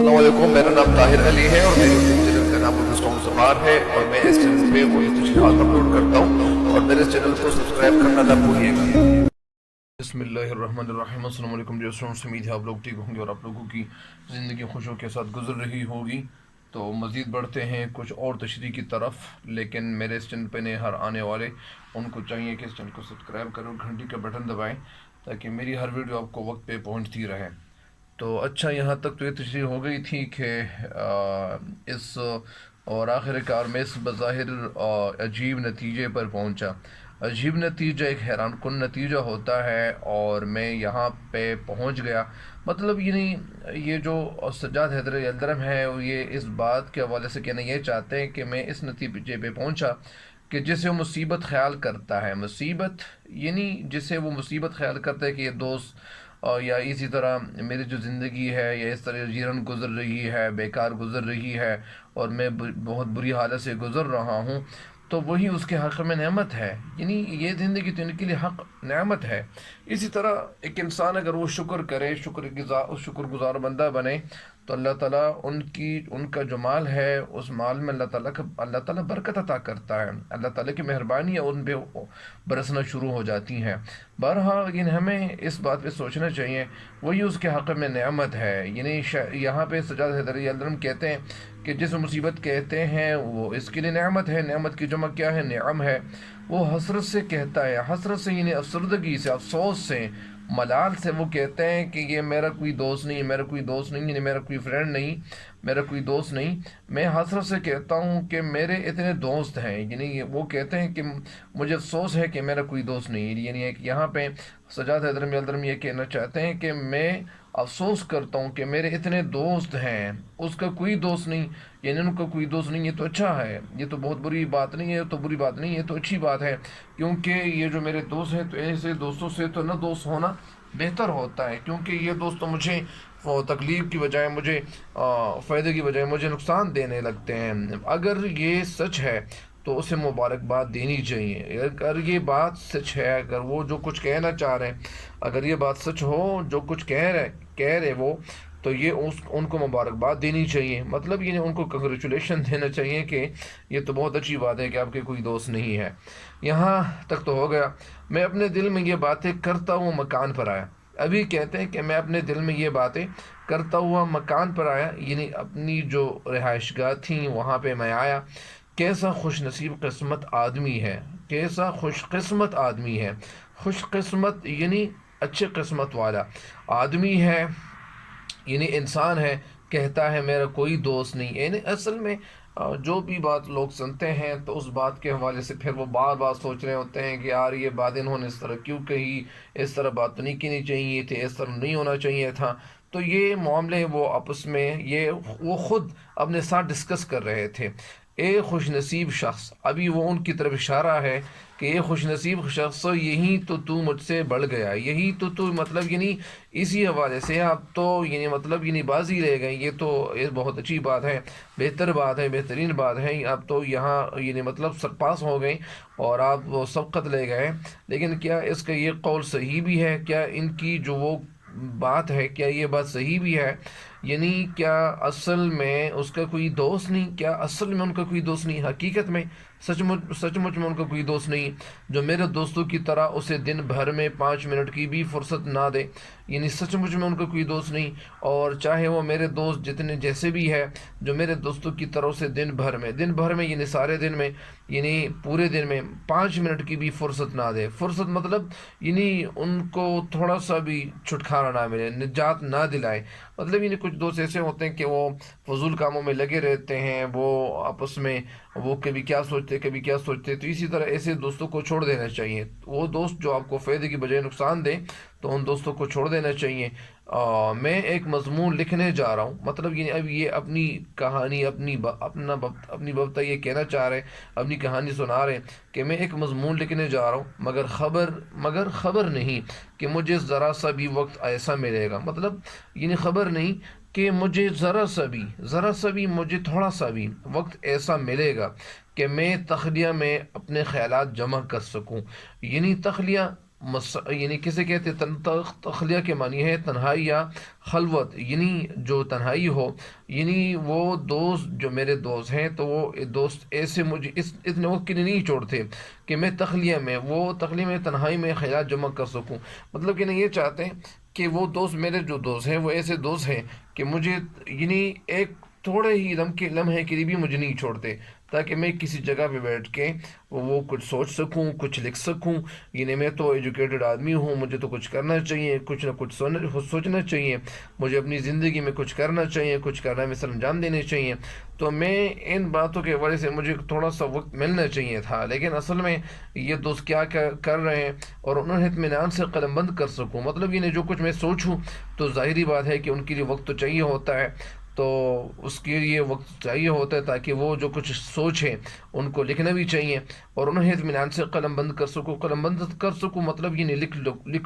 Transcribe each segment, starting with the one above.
السلام علیکم، میرا نام طاہر علی ہے اور میرے یوٹیوب چینل کا نام مسکون زبان ہے اور میں اس چینل پہ وہی تشریحات اپلوڈ کرتا ہوں اور میرے چینل کو سبسکرائب کرنا نہ بھولیے گا۔ بسم اللہ الرحمن الرحیم۔ السلام علیکم جی اسٹوڈنٹس، امید ہے آپ لوگ ٹھیک ہوں گے اور آپ لوگوں کی زندگی خوشیوں کے ساتھ گزر رہی ہوگی۔ تو مزید بڑھتے ہیں کچھ اور تشریح کی طرف، لیکن میرے اس چینل پہ نئے ہر آنے والے ان کو چاہیے کہ اس چینل کو سبسکرائب کریں اور گھنٹی کا بٹن دبائیں تاکہ میری ہر ویڈیو آپ کو وقت پہ پہنچتی رہے۔ تو اچھا، یہاں تک تو یہ تشریح ہو گئی تھی کہ اس اور آخر کار میں اس بظاہر عجیب نتیجے پر پہنچا۔ عجیب نتیجہ ایک حیران کن نتیجہ ہوتا ہے اور میں یہاں پہ پہنچ گیا۔ مطلب یعنی یہ جو سجاد حیدر یلدرم ہے یہ اس بات کے حوالے سے کہنا یہ چاہتے ہیں کہ میں اس نتیجے پہ پہنچا کہ جسے وہ مصیبت خیال کرتا ہے، مصیبت یعنی جسے وہ مصیبت خیال کرتا ہے کہ یہ دوست یا اسی طرح میری جو زندگی ہے یا اس طرح جیرن گزر رہی ہے، بیکار گزر رہی ہے اور میں بہت بری حالت سے گزر رہا ہوں، تو وہی اس کے حق میں نعمت ہے۔ یعنی یہ زندگی تو ان کے لیے حق نعمت ہے۔ اسی طرح ایک انسان اگر وہ شکر کرے، شکر گزار بندہ بنے، تو اللہ تعالیٰ ان کا جو مال ہے اس مال میں اللہ تعالیٰ برکت عطا کرتا ہے، اللہ تعالیٰ کی مہربانیاں ان پہ برسنا شروع ہو جاتی ہیں۔ بہرحال لیکن ہمیں اس بات پہ سوچنا چاہیے وہی اس کے حق میں نعمت ہے۔ یعنی یہاں پہ سجاد حیدر یلدرم کہتے ہیں کہ جس مصیبت کہتے ہیں وہ اس کے لیے نعمت ہے۔ نعمت کی جمع کیا ہے؟ نعم ہے۔ وہ حسرت سے کہتا ہے، حسرت سے یعنی افسردگی سے، افسوس سے، ملال سے وہ کہتے ہیں کہ یہ میرا کوئی دوست نہیں، میرا کوئی دوست نہیں، یعنی میرا کوئی فرینڈ نہیں، میرا کوئی دوست نہیں۔ میں حسرت سے کہتا ہوں کہ میرے اتنے دوست ہیں، یعنی وہ کہتے ہیں کہ مجھے افسوس ہے کہ میرا کوئی دوست نہیں۔ یعنی یہاں پہ سجاد حیدر یلدرم یہ کہنا چاہتے ہیں کہ میں افسوس کرتا ہوں کہ میرے اتنے دوست ہیں، اس کا کوئی دوست نہیں، یعنی ان کا کوئی دوست نہیں۔ یہ تو اچھا ہے، یہ تو بہت بری بات نہیں ہے، یہ تو بری بات نہیں ہے، یہ تو اچھی بات ہے، کیونکہ یہ جو میرے دوست ہیں تو ایسے دوستوں سے تو نہ دوست ہونا بہتر ہوتا ہے، کیونکہ یہ دوست تو مجھے تکلیف کی بجائے، مجھے فائدے کی بجائے مجھے نقصان دینے لگتے ہیں۔ اگر یہ سچ ہے تو اسے مبارکباد دینی چاہیے۔ اگر یہ بات سچ ہے، اگر وہ جو کچھ کہنا چاہ رہے ہیں، اگر یہ بات سچ ہو جو کچھ کہہ رہے وہ، تو یہ ان کو مبارکباد دینی چاہیے۔ مطلب یعنی ان کو کنگریچولیشن دینا چاہیے کہ یہ تو بہت اچھی بات ہے کہ آپ کے کوئی دوست نہیں ہے۔ یہاں تک تو ہو گیا۔ میں اپنے دل میں یہ باتیں کرتا ہوں مکان پر آیا۔ ابھی کہتے ہیں کہ میں اپنے دل میں یہ باتیں کرتا ہوا مکان پر آیا، یعنی اپنی جو رہائش گاہ تھیں وہاں پہ میں آیا۔ کیسا خوش نصیب قسمت آدمی ہے، کیسا خوش قسمت آدمی ہے۔ خوش قسمت یعنی اچھے قسمت والا آدمی ہے، یعنی انسان ہے، کہتا ہے میرا کوئی دوست نہیں۔ یعنی اصل میں جو بھی بات لوگ سنتے ہیں تو اس بات کے حوالے سے پھر وہ بار بار سوچ رہے ہوتے ہیں کہ یار یہ بات انہوں نے اس طرح کیوں کہی، اس طرح بات تو نہیں کہنی چاہیے تھی، اس طرح نہیں ہونا چاہیے تھا۔ تو یہ معاملے وہ آپس میں وہ خود اپنے ساتھ ڈسکس کر رہے تھے۔ اے خوش نصیب شخص، ابھی وہ ان کی طرف اشارہ ہے کہ اے خوش نصیب شخص، یہی تو مجھ سے بڑھ گیا، یہی تو مطلب یعنی اسی حوالے سے آپ تو یعنی مطلب یعنی بازی رہ گئے۔ یہ تو بہت اچھی بات ہے، بہتر بات ہے، بہترین بات ہے۔ آپ تو یہاں یعنی مطلب سرپاس ہو گئے اور آپ وہ سبقت لے گئے۔ لیکن کیا اس کا یہ قول صحیح بھی ہے؟ کیا ان کی جو وہ بات ہے کیا یہ بات صحیح بھی ہے؟ یعنی کیا اصل میں اس کا کوئی دوست نہیں؟ کیا اصل میں ان کا کوئی دوست نہیں؟ حقیقت میں سچ مچ میں ان کا کوئی دوست نہیں جو میرے دوستوں کی طرح اسے دن بھر میں 5 منٹ کی بھی فرصت نہ دے؟ یعنی سچ مچ میں ان کا کوئی دوست نہیں، اور چاہے وہ میرے دوست جتنے جیسے بھی ہے، جو میرے دوستوں کی طرح سے دن بھر میں یعنی سارے دن میں، یعنی پورے دن میں 5 منٹ کی بھی فرصت نہ دے۔ فرصت مطلب یعنی ان کو تھوڑا سا بھی چھٹکارا نہ ملے، نجات نہ دلائے۔ مطلب یعنی کچھ دوست ایسے ہوتے ہیں کہ وہ فضول کاموں میں لگے رہتے ہیں، وہ آپس میں وہ کبھی کیا سوچتے کبھی کیا سوچتے۔ تو اسی طرح ایسے دوستوں کو چھوڑ دینا چاہیے۔ وہ دوست جو آپ کو فائدے کی بجائے نقصان دیں تو ان دوستوں کو چھوڑ دینا چاہیے۔ میں ایک مضمون لکھنے جا رہا ہوں، مطلب یعنی اب یہ اپنی کہانی اپنی ببتا یہ کہنا چاہ رہے ہیں، اپنی کہانی سنا رہے ہیں کہ میں ایک مضمون لکھنے جا رہا ہوں، مگر خبر نہیں کہ مجھے ذرا سا بھی وقت ایسا ملے گا۔ مطلب یعنی خبر نہیں کہ مجھے ذرا سا بھی مجھے تھوڑا سا بھی وقت ایسا ملے گا کہ میں تخلیہ میں اپنے خیالات جمع کر سکوں۔ یعنی تخلیہ یعنی کسے کہتے ہیں تخلیہ کے معنی ہے تنہائی یا خلوت، یعنی جو تنہائی ہو، یعنی وہ دوست جو میرے دوست ہیں تو وہ دوست ایسے مجھے اتنے وقت کے لیے نہیں چھوڑتے کہ میں تخلیہ میں تنہائی میں خیالات جمع کر سکوں. مطلب کہ نہیں، یہ چاہتے ہیں کہ وہ دوست میرے جو دوست ہیں وہ ایسے دوست ہیں کہ مجھے یعنی ایک تھوڑے ہی لمحے کے لیے بھی مجھے نہیں چھوڑتے، تاکہ میں کسی جگہ پہ بیٹھ کے وہ کچھ سوچ سکوں، کچھ لکھ سکوں. یعنی میں تو ایجوکیٹڈ آدمی ہوں، مجھے تو کچھ کرنا چاہیے، کچھ نہ کچھ سوچنا چاہیے، مجھے اپنی زندگی میں کچھ کرنا چاہیے، کچھ کارنامے سر انجام دینے چاہیے. تو میں ان باتوں کے وجہ سے مجھے تھوڑا سا وقت ملنا چاہیے تھا، لیکن اصل میں یہ دوست کیا کر رہے ہیں اور انہیں اطمینان سے قلم بند کر سکوں. مطلب یہ جو کچھ میں سوچوں تو ظاہری بات ہے کہ ان کے لیے وقت تو چاہیے ہوتا ہے، تو اس کے لیے وقت چاہیے ہوتا ہے تاکہ وہ جو کچھ سوچیں ان کو لکھنا بھی چاہیے اور انہیں اطمینان سے قلم بند کر سکوں. مطلب یہ لکھ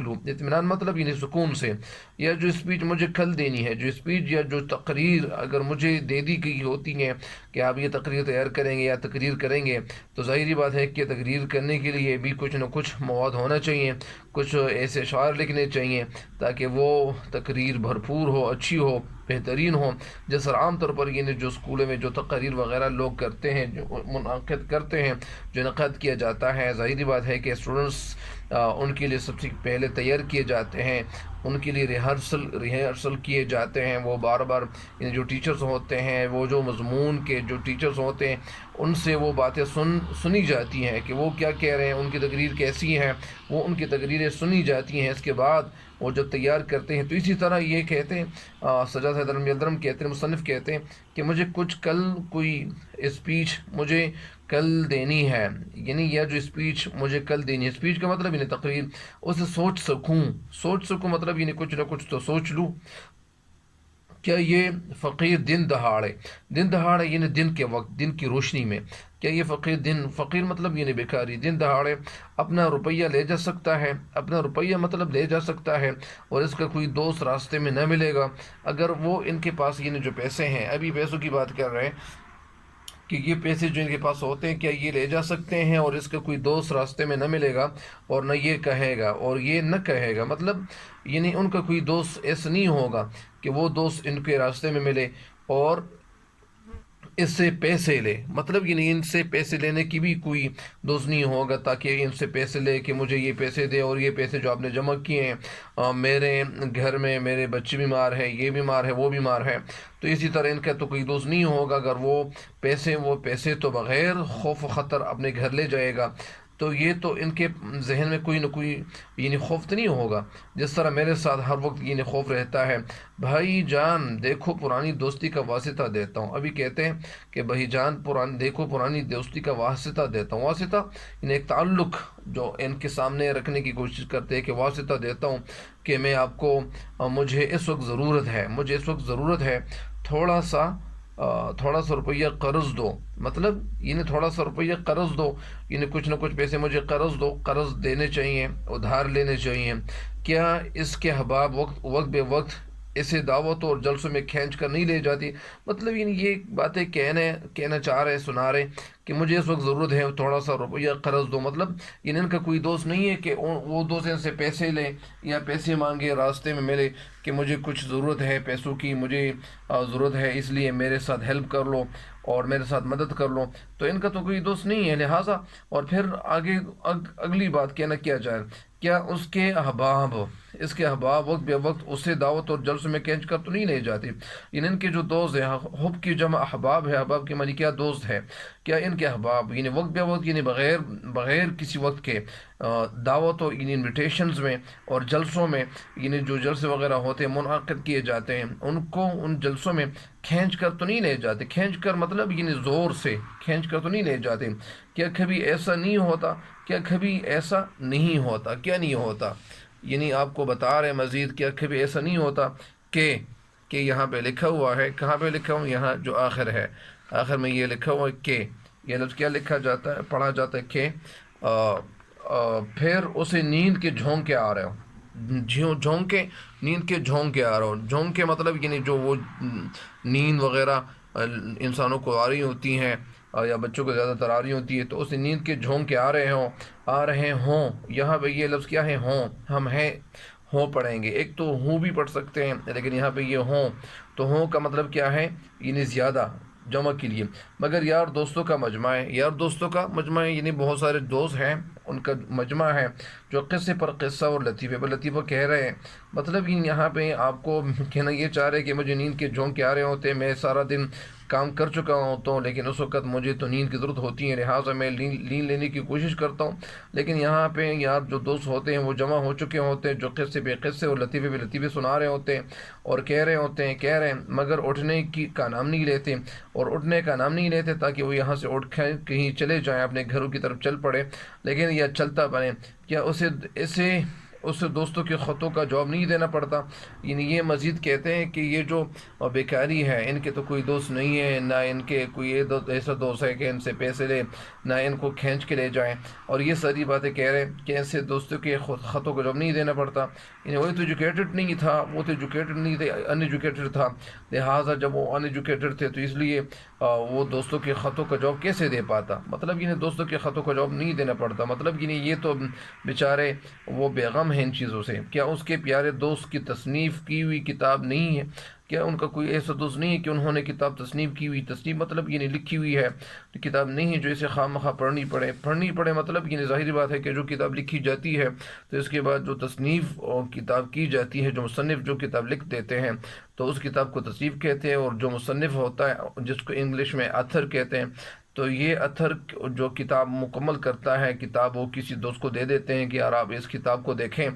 لوں اطمینان، مطلب یہ سکون سے. یا جو اسپیچ مجھے کل دینی ہے، جو اسپیچ یا جو تقریر اگر مجھے دے دی گئی ہوتی ہیں کہ آپ یہ تقریر تیار کریں گے یا تقریر کریں گے، تو ظاہری بات ہے کہ تقریر کرنے کے لیے بھی کچھ نہ کچھ مواد ہونا چاہیے، کچھ ایسے اشعار لکھنے چاہیے تاکہ وہ تقریر بھرپور ہو، اچھی ہو، بہترین ہو. جیسا عام طور پر یہ جو اسکولوں میں جو تقاریر وغیرہ لوگ کرتے ہیں، جو منعقد کرتے ہیں، جو انعقاد کیا جاتا ہے، ظاہری بات ہے کہ اسٹوڈنٹس ان کے لیے سب سے پہلے تیار کیے جاتے ہیں، ان کے لیے ریہرسل کیے جاتے ہیں. وہ بار بار جو ٹیچرز ہوتے ہیں، وہ جو مضمون کے جو ٹیچرز ہوتے ہیں، ان سے وہ باتیں سنی جاتی ہیں کہ وہ کیا کہہ رہے ہیں، ان کی تقریر کیسی ہے، وہ ان کی تقریریں سنی جاتی ہیں. اس کے بعد وہ جب تیار کرتے ہیں تو اسی طرح یہ کہتے ہیں، سجاد حیدر الدرم کہتے ہیں، مصنف کہتے ہیں کہ مجھے کوئی اسپیچ مجھے کل دینی ہے، یعنی یہ جو اسپیچ مجھے کل دینی ہے، اسپیچ کا مطلب یعنی تقریر، اسے سوچ سکوں مطلب یعنی کچھ نہ کچھ تو سوچ لوں. کیا یہ فقیر دن دہاڑے یعنی دن کے وقت، دن کی روشنی میں، کیا یہ فقیر مطلب یعنی بیکاری، دن دہاڑے اپنا روپیہ لے جا سکتا ہے، اپنا روپیہ مطلب لے جا سکتا ہے اور اس کا کوئی دوست راستے میں نہ ملے گا؟ اگر وہ ان کے پاس یعنی جو پیسے ہیں، ابھی پیسوں کی بات کر رہے ہیں کہ یہ پیسے جو ان کے پاس ہوتے ہیں کیا یہ لے جا سکتے ہیں اور اس کا کوئی دوست راستے میں نہ ملے گا اور نہ یہ کہے گا اور یہ نہ کہے گا. مطلب یعنی ان کا کوئی دوست ایسا نہیں ہوگا کہ وہ دوست ان کے راستے میں ملے اور اس سے پیسے لے. مطلب یعنی ان سے پیسے لینے کی بھی کوئی دوست نہیں ہوگا تاکہ ان سے پیسے لے کہ مجھے یہ پیسے دے، اور یہ پیسے جو آپ نے جمع کیے ہیں، میرے گھر میں میرے بچے بیمار ہے، یہ بیمار ہے، وہ بیمار ہے. تو اسی طرح ان کا تو کوئی دوست نہیں ہوگا. اگر وہ پیسے تو بغیر خوف و خطر اپنے گھر لے جائے گا، تو یہ تو ان کے ذہن میں کوئی نہ کوئی یعنی خوف تو نہیں ہوگا، جس طرح میرے ساتھ ہر وقت یعنی خوف رہتا ہے. بھائی جان دیکھو پرانی دوستی کا واسطہ دیتا ہوں. ابھی کہتے ہیں کہ بھائی جان دیکھو پرانی دوستی کا واسطہ دیتا ہوں. واسطہ یعنی ایک تعلق جو ان کے سامنے رکھنے کی کوشش کرتے ہیں کہ واسطہ دیتا ہوں کہ میں آپ کو مجھے اس وقت ضرورت ہے تھوڑا سا روپیہ قرض دو. مطلب یعنی تھوڑا سا روپیہ قرض دو، یعنی کچھ نہ کچھ پیسے مجھے قرض دو، قرض دینے چاہیے، ادھار لینے چاہیے. کیا اس کے احباب وقت بے وقت اسے دعوتوں اور جلسوں میں کھینچ کر نہیں لے جاتی؟ مطلب یہ باتیں کہنا چاہ رہے، سنا رہے کہ مجھے اس وقت ضرورت ہے تھوڑا سا روپیہ قرض دو. مطلب ان کا کوئی دوست نہیں ہے کہ وہ دوست ان سے پیسے لے یا پیسے مانگے راستے میں ملے کہ مجھے کچھ ضرورت ہے پیسوں کی، مجھے ضرورت ہے اس لیے میرے ساتھ ہیلپ کر لو اور میرے ساتھ مدد کر لو. تو ان کا تو کوئی دوست نہیں ہے. لہٰذا اور پھر آگے اگلی بات کہنا کیا جائے، کیا اس کے احباب وقت بے وقت اسے دعوت اور جلسوں میں کھینچ کر تو نہیں لے جاتے؟ ان کے جو دوست ہیں، حب کی جمع احباب ہے، احباب کے معنی کیا دوست ہے. کیا ان کے احباب یعنی وقت بے وقت یعنی بغیر کسی وقت کے دعوتوں یعنی انویٹیشنز میں اور جلسوں میں، یعنی جو جلسے وغیرہ ہوتے ہیں منعقد کیے جاتے ہیں، ان جلسوں میں کھینچ کر تو نہیں لے جاتے؟ کھینچ کر مطلب یعنی زور سے کھینچ کر تو نہیں لے جاتے. کیا کبھی ایسا نہیں ہوتا؟ کیا نہیں ہوتا؟ یعنی آپ کو بتا رہے مزید، کیا کبھی ایسا نہیں ہوتا کہ یہاں پہ لکھا ہوا ہے، کہاں پہ لکھا ہوں، یہاں جو آخر میں یہ لکھا ہوا ہے کہ یہ لفظ کیا لکھا جاتا ہے، پڑھا جاتا ہے کہ پھر اسے نیند کے جھونکے آ رہے ہو. نیند کے جھونکے آ رہا ہو. جھونکے مطلب یعنی جو وہ نیند وغیرہ انسانوں کو آ رہی ہوتی ہیں یا بچوں کو زیادہ تر آ رہی ہوتی ہے، تو اس نیند کے جھونکے آ رہے ہوں، یہاں پہ یہ لفظ کیا ہے؟ ہوں. ہم ہیں ہوں پڑھیں گے، ایک تو ہوں بھی پڑھ سکتے ہیں، لیکن یہاں پہ یہ ہوں، تو ہوں کا مطلب کیا ہے؟ یعنی زیادہ، جمع کے لیے. مگر یار دوستوں کا مجمع ہے، یار دوستوں کا مجمع ہے، یعنی بہت سارے دوست ہیں، ان کا مجمع ہے جو قصے پر قصہ اور لطیفے پر لطیفہ کہہ رہے ہیں. مطلب یہاں پہ آپ کو کہنا یہ چاہ رہے کہ مجھے نیند کے جھونکے آ رہے ہوتے ہیں، میں سارا دن کام کر چکا ہوتا ہوں، لیکن اس وقت مجھے تو نیند کی ضرورت ہوتی ہے، لہٰذا میں نیند لینے کی کوشش کرتا ہوں. لیکن یہاں پہ یار جو دوست ہوتے ہیں وہ جمع ہو چکے ہوتے ہیں، جو قصے پہ قصے اور لطیفے پہ لطیفے سنا رہے ہوتے ہیں اور کہہ رہے ہوتے ہیں، مگر اٹھنے کا نام نہیں لیتے، اور اٹھنے کا نام نہیں لیتے تاکہ وہ یہاں سے اٹھ کہیں چلے جائیں، اپنے گھروں کی طرف چل پڑے. لیکن یہ چلتا بنے، کیا اس دوستوں کے خطوں کا جواب نہیں دینا پڑتا؟ یعنی یہ مزید کہتے ہیں کہ یہ جو بیکاری ہے، ان کے تو کوئی دوست نہیں ہے، نہ ان کے کوئی ایسا دوست ہے کہ ان سے پیسے لے، نہ ان کو کھینچ کے لے جائیں، اور یہ ساری باتیں کہہ رہے ہیں کہ ایسے دوستوں کے خطوں کا جواب نہیں دینا پڑتا. یعنی وہ تو ایجوکیٹڈ نہیں تھا، وہ تو ایجوکیٹڈ نہیں تھے، ان ایجوکیٹڈ تھا، لہٰذا جب وہ ان ایجوکیٹڈ تھے تو اس لیے وہ دوستوں کے خطوں کا جواب کیسے دے پاتا؟ مطلب یعنی دوستوں کے خطوں کا جواب نہیں دینا پڑتا. مطلب یعنی یہ تو بیچارے وہ بے غم ہیں ان چیزوں سے. کیا اس کے پیارے دوست کی تصنیف کی ہوئی کتاب نہیں ہے؟ کیا ان کا کوئی ایسا دوست نہیں ہے کہ انہوں نے کتاب تصنیف کی ہوئی، تصنیف مطلب یعنی لکھی ہوئی ہے، تو کتاب نہیں ہے جو اسے خواہ مخواہ پڑھنی پڑے. مطلب یعنی ظاہری بات ہے کہ جو کتاب لکھی جاتی ہے تو اس کے بعد جو تصنیف اور کتاب کی جاتی ہے، جو مصنف جو کتاب لکھ دیتے ہیں تو اس کتاب کو تصنیف کہتے ہیں، اور جو مصنف ہوتا ہے جس کو انگلش میں آتھر کہتے ہیں، تو یہ اتھر جو کتاب مکمل کرتا ہے، کتاب وہ کسی دوست کو دے دیتے ہیں کہ یار آپ اس کتاب کو دیکھیں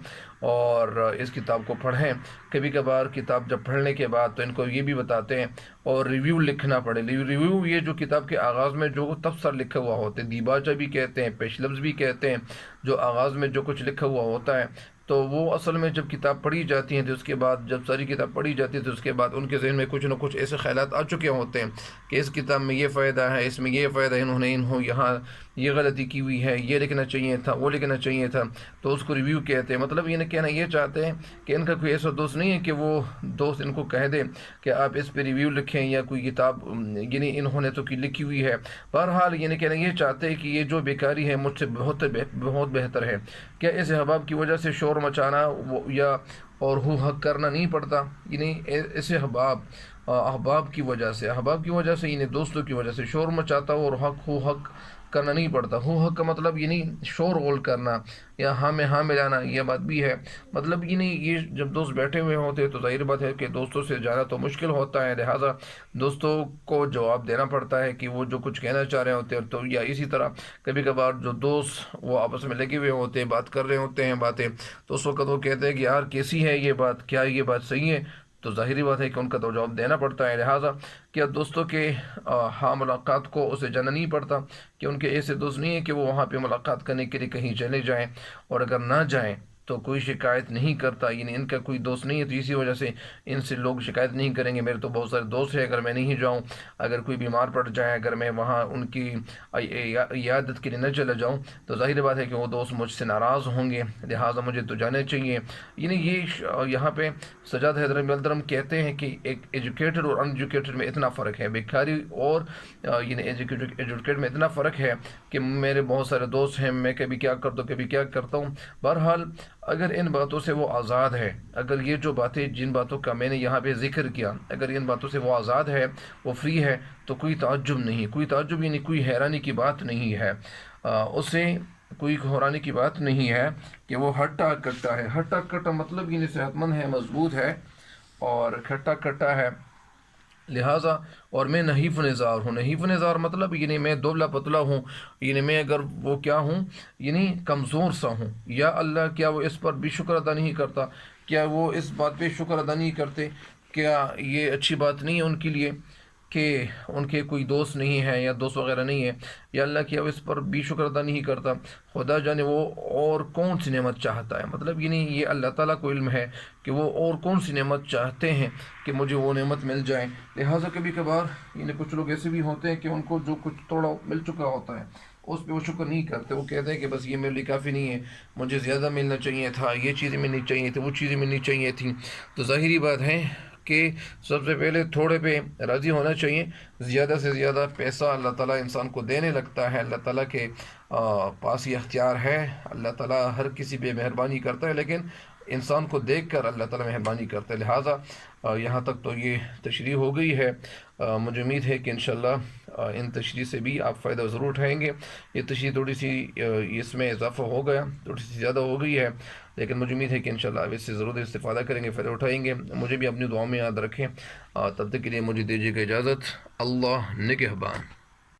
اور اس کتاب کو پڑھیں. کبھی کبھار کتاب جب پڑھنے کے بعد تو ان کو یہ بھی بتاتے ہیں اور ریویو لکھنا پڑے. ریویو یہ جو کتاب کے آغاز میں جو تبصرہ لکھا ہوا ہوتا ہے، دیباچہ بھی کہتے ہیں، پیش لفظ بھی کہتے ہیں، جو آغاز میں جو کچھ لکھا ہوا ہوتا ہے، تو وہ اصل میں جب کتاب پڑھی جاتی ہے تو اس کے بعد جب ساری کتاب پڑھی جاتی ہے تو اس کے بعد ان کے ذہن میں کچھ نہ کچھ ایسے خیالات آ چکے ہوتے ہیں کہ اس کتاب میں یہ فائدہ ہے، اس میں یہ فائدہ ہے، انہوں یہاں یہ غلطی کی ہوئی ہے، یہ لکھنا چاہیے تھا، وہ لکھنا چاہیے تھا، تو اس کو ریویو کہتے ہیں. مطلب یہ کہنا یہ چاہتے ہیں کہ ان کا کوئی ایسا دوست نہیں ہے کہ وہ دوست ان کو کہہ دے کہ آپ اس پہ ریویو لکھیں یا کوئی کتاب یعنی انہوں نے تو لکھی ہوئی ہے. بہرحال یعنی کہنا یہ چاہتے ہیں کہ یہ جو بیکاری ہے مجھ سے بہت بہتر ہے. کیا اس احباب کی وجہ سے شور مچانا یا اور ہو حق کرنا نہیں پڑتا؟ یعنی ایسے احباب کی وجہ سے یعنی دوستوں کی وجہ سے شور مچاتا ہو اور ہو حق کرنا نہیں پڑتا. ہو حق کا مطلب یعنی شور غول کرنا یا ہاں میں ہاں ملانا، یہ بات بھی ہے. مطلب یعنی یہ جب دوست بیٹھے ہوئے ہوتے ہیں تو ظاہر بات ہے کہ دوستوں سے جانا تو مشکل ہوتا ہے، لہٰذا دوستوں کو جواب دینا پڑتا ہے کہ وہ جو کچھ کہنا چاہ رہے ہوتے ہیں. تو یا اسی طرح کبھی کبھار جو دوست وہ آپس میں لگے ہوئے ہوتے ہیں، بات کر رہے ہوتے ہیں باتیں، تو اس وقت وہ کہتے ہیں کہ یار کیسی ہے یہ بات، کیا یہ بات صحیح ہے؟ تو ظاہری بات ہے کہ ان کا تو جواب دینا پڑتا ہے. لہٰذا کیا دوستوں کے ہاں ملاقات کو اسے جانا نہیں پڑتا؟ کہ ان کے ایسے دوست نہیں ہیں کہ وہ وہاں پہ ملاقات کرنے کے لیے کہیں چلے جائیں، اور اگر نہ جائیں تو کوئی شکایت نہیں کرتا؟ یعنی ان کا کوئی دوست نہیں ہے تو اسی وجہ سے ان سے لوگ شکایت نہیں کریں گے. میرے تو بہت سارے دوست ہیں، اگر میں نہیں جاؤں، اگر کوئی بیمار پڑ جائے، اگر میں وہاں ان کی عیادت کے لیے نہ چلا جاؤں تو ظاہر بات ہے کہ وہ دوست مجھ سے ناراض ہوں گے، لہٰذا مجھے تو جانا چاہیے. یعنی یہ یہاں پہ سجاد حیدر ملدرم کہتے ہیں کہ ایک ایجوکیٹڈ اور ان ایجوکیٹڈ میں اتنا فرق ہے، بیکاری اور یعنی ایجوکیٹڈ میں اتنا فرق ہے کہ میرے بہت سارے دوست ہیں، میں کبھی کیا کرتا ہوں کبھی کیا کرتا ہوں. بہرحال اگر ان باتوں سے وہ آزاد ہے، اگر یہ جو باتیں جن باتوں کا میں نے یہاں پہ ذکر کیا، اگر ان باتوں سے وہ آزاد ہے، وہ فری ہے، تو کوئی تعجب نہیں، کوئی تعجب یعنی کوئی حیرانی کی بات نہیں ہے. اسے کوئی حیرانی کی بات نہیں ہے کہ وہ ہٹا کٹا ہے. ہٹا کٹا مطلب یعنی صحت مند ہے، مضبوط ہے، اور کھٹا کٹا ہے، لہٰذا اور میں نحیف نظار ہوں. نحیف نظار مطلب یعنی میں دبلا پتلا ہوں، یعنی میں اگر وہ کیا ہوں یعنی کمزور سا ہوں. یا اللہ کیا وہ اس پر بھی شکر ادا نہیں کرتا؟ کیا وہ اس بات پہ شکر ادا نہیں کرتے؟ کیا یہ اچھی بات نہیں ہے ان کے لیے کہ ان کے کوئی دوست نہیں ہے یا دوست وغیرہ نہیں ہے؟ یا اللہ کیا وہ اس پر بھی شکر ادا نہیں کرتا؟ خدا جانے وہ اور کون سی نعمت چاہتا ہے. مطلب یعنی یہ اللہ تعالیٰ کو علم ہے کہ وہ اور کون سی نعمت چاہتے ہیں کہ مجھے وہ نعمت مل جائے. لہٰذا کبھی کبھار یعنی کچھ لوگ ایسے بھی ہوتے ہیں کہ ان کو جو کچھ تھوڑا مل چکا ہوتا ہے اس پہ وہ شکر نہیں کرتے. وہ کہتے ہیں کہ بس یہ میرے لیے کافی نہیں ہے، مجھے زیادہ ملنا چاہیے تھا، یہ چیزیں ملنی چاہیے تھی، وہ چیزیں ملنی چاہیے تھیں. تو ظاہری بات ہے کہ سب سے پہلے تھوڑے پہ راضی ہونا چاہیے. زیادہ سے زیادہ پیسہ اللہ تعالیٰ انسان کو دینے لگتا ہے. اللہ تعالیٰ کے پاس یہ اختیار ہے. اللہ تعالیٰ ہر کسی پہ مہربانی کرتا ہے، لیکن انسان کو دیکھ کر اللہ تعالیٰ مہربانی کرتا ہے. لہٰذا یہاں تک تو یہ تشریح ہو گئی ہے. مجھے امید ہے کہ انشاءاللہ ان تشریح سے بھی آپ فائدہ ضرور اٹھائیں گے. یہ تشریح تھوڑی سی اس میں اضافہ ہو گیا، تھوڑی سی زیادہ ہو گئی ہے، لیکن مجھے امید ہے کہ انشاءاللہ آپ اس سے ضرور استفادہ کریں گے، فائدہ اٹھائیں گے. مجھے بھی اپنی دعاؤں میں یاد رکھیں. تب تک کے لیے مجھے دیجیے گا اجازت. اللہ نگہبان.